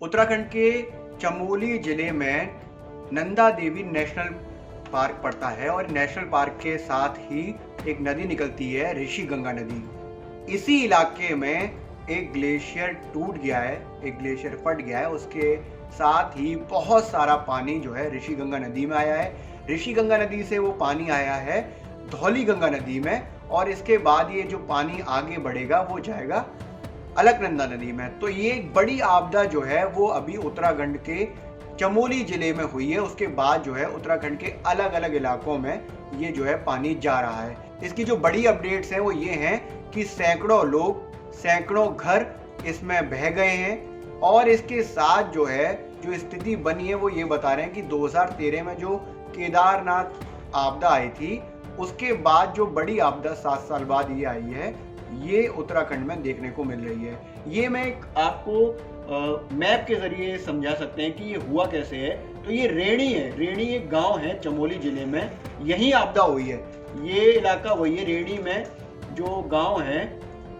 उत्तराखंड के चमोली जिले में नंदा देवी नेशनल पार्क पड़ता है और नेशनल पार्क के साथ ही एक नदी निकलती है, ऋषि गंगा नदी। इसी इलाके में एक ग्लेशियर टूट गया है, एक ग्लेशियर फट गया है, उसके साथ ही बहुत सारा पानी जो है ऋषि गंगा नदी में आया है। ऋषि गंगा नदी से वो पानी आया है धौली गंगा नदी में और इसके बाद ये जो पानी आगे बढ़ेगा वो जाएगा अलकनंदा नदी में। तो ये एक बड़ी आपदा जो है वो अभी उत्तराखंड के चमोली जिले में हुई है। उसके बाद जो है उत्तराखंड के अलग अलग इलाकों में ये जो है पानी जा रहा है। इसकी जो बड़ी अपडेट्स हैं वो ये हैं कि सैकड़ों लोग, सैकड़ों घर इसमें बह गए हैं और इसके साथ जो है जो स्थिति बनी है वो ये बता रहे हैं कि 2013 में जो केदारनाथ आपदा आई थी उसके बाद जो बड़ी आपदा 7 साल बाद ये आई है, ये उत्तराखंड में देखने को मिल रही है। ये मैं आपको मैप के जरिए समझा सकते हैं कि ये हुआ कैसे है। तो ये रेणी है, रेणी एक गांव है चमोली जिले में, यहीं आपदा हुई है। ये इलाका वही है, रेणी में जो गांव है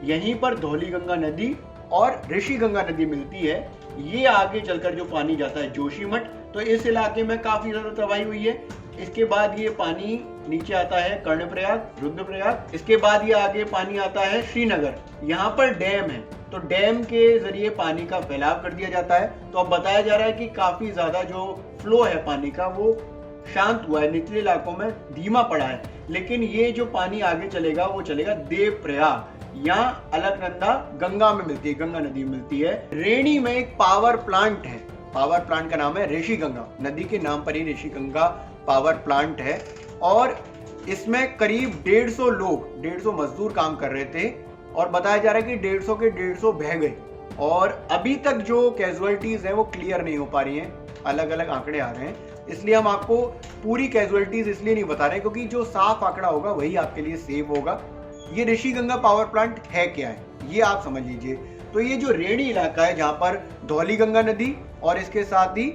यहीं पर धौली गंगा नदी और ऋषि गंगा नदी मिलती है। ये आगे चलकर जो पानी जाता है जोशीमठ, तो इस इलाके में काफी ज्यादा तबाही हुई है। इसके बाद ये पानी नीचे आता है कर्णप्रयाग, रुद्रप्रयाग। इसके बाद ये आगे पानी आता है श्रीनगर। यहाँ पर डैम है, तो डैम के जरिए पानी का फैलाव कर दिया जाता है। तो अब बताया जा रहा है कि काफी ज्यादा जो फ्लो है पानी का वो शांत हुआ है, निचले इलाकों में धीमा पड़ा है। लेकिन ये जो पानी आगे चलेगा वो चलेगा देवप्रयाग, यहाँ अलकनंदा गंगा में मिलती है, गंगा नदी में मिलती है। रेणी में एक पावर प्लांट है, पावर प्लांट का नाम है ऋषि गंगा, नदी के नाम पर ही ऋषि गंगा पावर प्लांट है। और इसमें करीब 150 लोग, 150 मजदूर काम कर रहे थे और बताया जा रहा है कि 150 के 150 बह गए। और अभी तक जो कैजुअलिटीज हैं वो क्लियर नहीं हो पा रही हैं, अलग अलग आंकड़े आ रहे हैं। इसलिए हम आपको पूरी कैजुअलिटीज इसलिए नहीं बता रहे क्योंकि जो साफ आंकड़ा होगा वही आपके लिए सेफ होगा। ये ऋषि गंगा पावर प्लांट है क्या है ये आप समझ लीजिए। तो ये जो रेणी इलाका है जहां पर धौली गंगा नदी और इसके साथ ही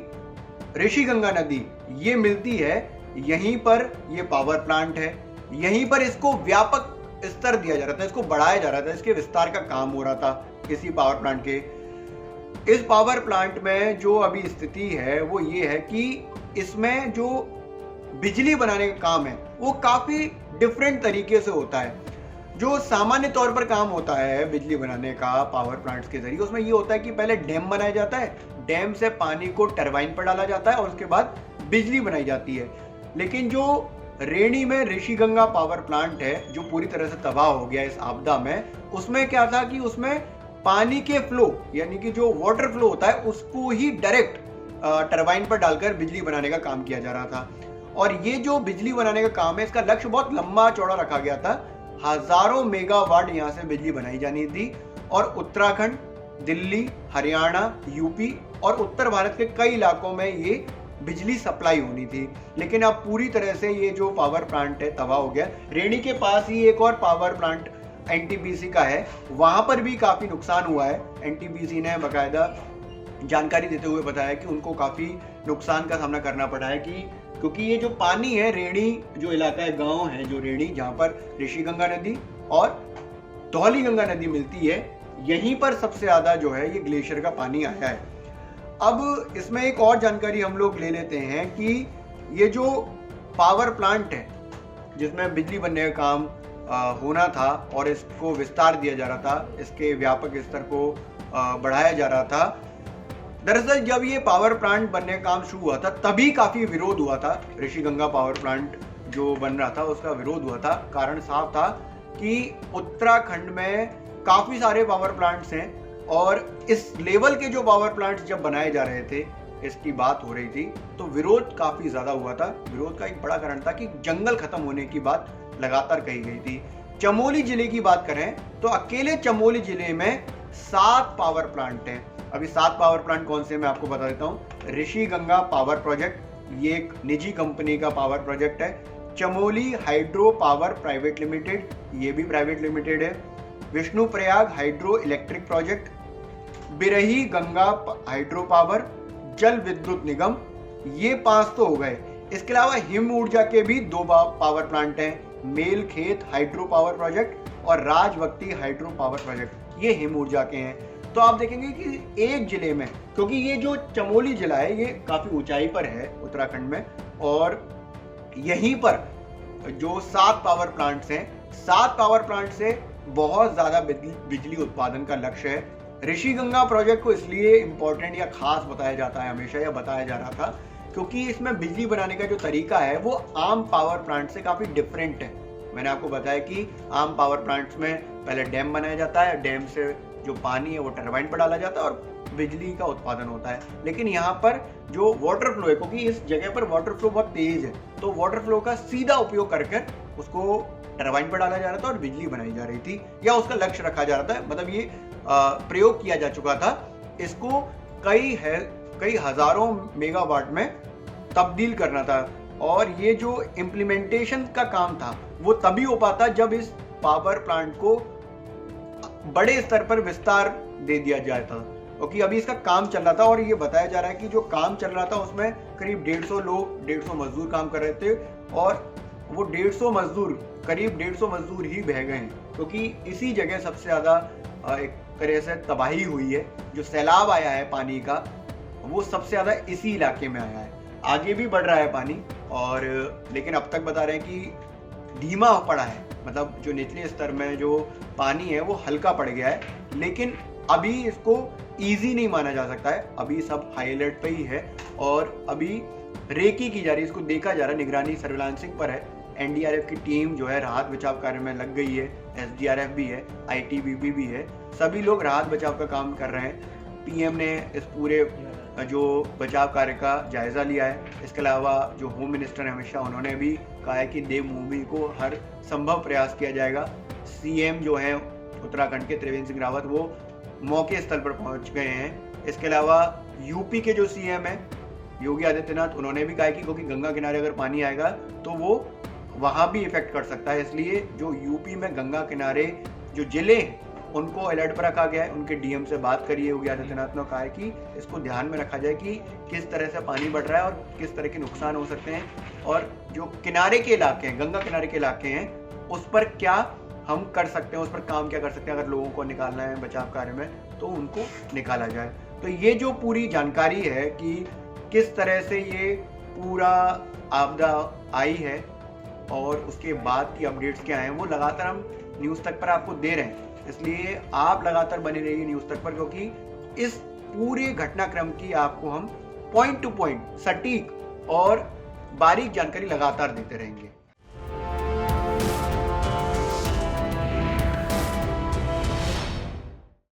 ऋषि गंगा नदी ये मिलती है, यहीं पर ये पावर प्लांट है। यहीं पर इसको व्यापक स्तर दिया जा रहा था, इसको बढ़ाया जा रहा था, इसके विस्तार का काम हो रहा था इसी पावर प्लांट के। इस पावर प्लांट में जो अभी स्थिति है वो ये है कि इसमें जो बिजली बनाने का काम है वो काफी डिफरेंट तरीके से होता है। जो सामान्य तौर पर काम होता है बिजली बनाने का पावर प्लांट्स के जरिए, उसमें ये होता है कि पहले डैम बनाया जाता है, डैम से पानी को टरबाइन पर डाला जाता है और उसके बाद बिजली बनाई जाती है। लेकिन जो रेणी में ऋषि गंगा पावर प्लांट है जो पूरी तरह से तबाह हो गया इस आपदा में, उसमें क्या था कि उसमें पानी के फ्लो यानी कि जो वाटर फ्लो होता है उसको ही डायरेक्ट टरबाइन पर डालकर बिजली बनाने का काम किया जा रहा था। और ये जो बिजली बनाने का काम है इसका लक्ष्य बहुत लंबा चौड़ा रखा गया था, हजारों मेगावाट यहाँ से बिजली बनाई जानी थी। और उत्तराखंड, दिल्ली, हरियाणा, यूपी और उत्तर भारत के कई इलाकों में ये बिजली सप्लाई होनी थी। लेकिन अब पूरी तरह से ये जो पावर प्लांट है तबाह हो गया। रेणी के पास ही एक और पावर प्लांट एनटीपीसी का है, वहां पर भी काफी नुकसान हुआ है। एनटीपीसी ने बाकायदा जानकारी देते हुए बताया कि उनको काफी नुकसान का सामना करना पड़ा है कि क्योंकि ये जो पानी है, रेणी जो इलाका है, गांव है जो रेणी, जहां पर ऋषि गंगा नदी और धौली गंगा नदी मिलती है, यहीं पर सबसे ज्यादा जो है ये ग्लेशियर का पानी आया है। अब इसमें एक और जानकारी हम लोग ले लेते हैं कि ये जो पावर प्लांट है जिसमें बिजली बनने का काम होना था और इसको विस्तार दिया जा रहा था, इसके व्यापक स्तर को बढ़ाया जा रहा था। दरअसल जब ये पावर प्लांट बनने का काम शुरू हुआ था तभी काफी विरोध हुआ था। ऋषि गंगा पावर प्लांट जो बन रहा था उसका विरोध हुआ था। कारण साफ था कि उत्तराखंड में काफी सारे पावर प्लांट्स हैं और इस लेवल के जो पावर प्लांट्स जब बनाए जा रहे थे, इसकी बात हो रही थी, तो विरोध काफी ज्यादा हुआ था। विरोध का एक बड़ा कारण था कि जंगल खत्म होने की बात लगातार कही गई थी। चमोली जिले की बात करें तो अकेले चमोली जिले में 7 पावर प्लांट हैं। अभी 7 पावर प्लांट कौन से मैं आपको बता देता हूँ। ऋषि गंगा पावर प्रोजेक्ट, ये एक निजी कंपनी का पावर प्रोजेक्ट है। Chamoli hydro power private limited, ये भी प्राइवेट लिमिटेड है। Vishnuprayag hydro electric project, Birahi Ganga hydro power, जल विद्युत निगम, ये 5 तो हो गए। इसके अलावा हिम ऊर्जा के भी 2 पावर प्लांट हैं, मेलखेत हाइड्रो पावर प्रोजेक्ट और राजवक्ती हाइड्रो पावर प्रोजेक्ट, ये हिम ऊर्जा के हैं। तो आप देखेंगे कि एक जिले में, क्योंकि ये जो चमोली जिला है ये काफी ऊंचाई पर है उत्तराखंड में, और यहीं पर जो 7 पावर प्लांट्स हैं, 7 पावर प्लांट से बहुत ज्यादा बिजली उत्पादन का लक्ष्य है। ऋषिगंगा प्रोजेक्ट को इसलिए इंपॉर्टेंट या खास बताया जाता है हमेशा, या बताया जा रहा था, क्योंकि इसमें बिजली बनाने का जो तरीका है वो आम पावर प्लांट से काफी डिफरेंट है। मैंने आपको बताया कि आम पावर प्लांट्स में पहले डैम बनाया जाता है, डैम से जो पानी है वो टरबाइन पर डाला जाता है और बिजली का उत्पादन होता है। लेकिन यहाँ पर जो वाटर फ्लो है, क्योंकि इस जगह पर वाटर फ्लो बहुत तेज है, तो वाटर फ्लो का सीधा उपयोग करके उसको टरबाइन पर डाला जा रहा था और बिजली बनाई जा रही थी, या उसका लक्ष्य रखा जा रहा था। मतलब ये प्रयोग किया जा चुका था। इसको कई हजारों मेगावाट में तब्दील करना था, और ये जो इम्प्लीमेंटेशन का काम था वो तभी हो पाता जब इस पावर प्लांट को बड़े स्तर पर विस्तार दे दिया जाता, क्योंकि अभी इसका काम चल रहा था। और ये बताया जा रहा है कि जो काम चल रहा था उसमें करीब 150 लोग, 150 मजदूर काम कर रहे थे, और वो 150 मजदूर, करीब 150 मजदूर ही बह गए, क्योंकि इसी जगह सबसे ज्यादा एक तरह से तबाही हुई है। जो सैलाब आया है पानी का, वो सबसे ज्यादा इसी इलाके में आया है। आगे भी बढ़ रहा है पानी, और लेकिन अब तक बता रहे हैं कि धीमा पड़ा है, मतलब जो निचले स्तर में जो पानी है वो हल्का पड़ गया है, लेकिन अभी इसको इजी नहीं माना जा सकता है। अभी सब हाई अलर्ट पे ही है, और अभी रेकी की जा रही है, इसको देखा जा रहा है, निगरानी सर्विलांसिंग पर है। एनडीआरएफ की टीम जो है राहत बचाव कार्य में लग गई है, एसडीआरएफ भी है, आईटीबीपी भी है, सभी लोग राहत बचाव का काम कर रहे हैं। पीएम ने इस पूरे जो बचाव कार्य का जायजा लिया है। इसके अलावा जो होम मिनिस्टर अमित शाह, उन्होंने भी कहा है कि देवभूमि को हर संभव प्रयास किया जाएगा। सीएम जो है उत्तराखंड के त्रिवेंद्र सिंह रावत, वो मौके स्थल पर पहुंच गए हैं। इसके अलावा यूपी के जो सीएम है योगी आदित्यनाथ, उन्होंने भी कहा कि क्योंकि गंगा किनारे अगर पानी आएगा तो वो वहां भी इफेक्ट कर सकता है, इसलिए जो यूपी में गंगा किनारे जो जिले हैं उनको अलर्ट पर रखा गया है। उनके डीएम से बात करिए, योगी आदित्यनाथ ने कहा है कि इसको ध्यान में रखा जाए कि किस तरह से पानी बढ़ रहा है और किस तरह के नुकसान हो सकते हैं, और जो किनारे के इलाके हैं, गंगा किनारे के इलाके हैं, उस पर क्या हम कर सकते हैं, उस पर काम क्या कर सकते हैं। अगर लोगों को निकालना है बचाव कार्य में तो उनको निकाला जाए। तो ये जो पूरी जानकारी है कि किस तरह से ये पूरा आपदा आई है और उसके बाद की अपडेट्स क्या हैं, वो लगातार हम न्यूज़ तक पर आपको दे रहे हैं। इसलिए आप लगातार बने रहिए न्यूज़ तक पर, क्योंकि इस पूरे घटनाक्रम की आपको हम पॉइंट टू पॉइंट सटीक और बारीक जानकारी लगातार देते रहेंगे।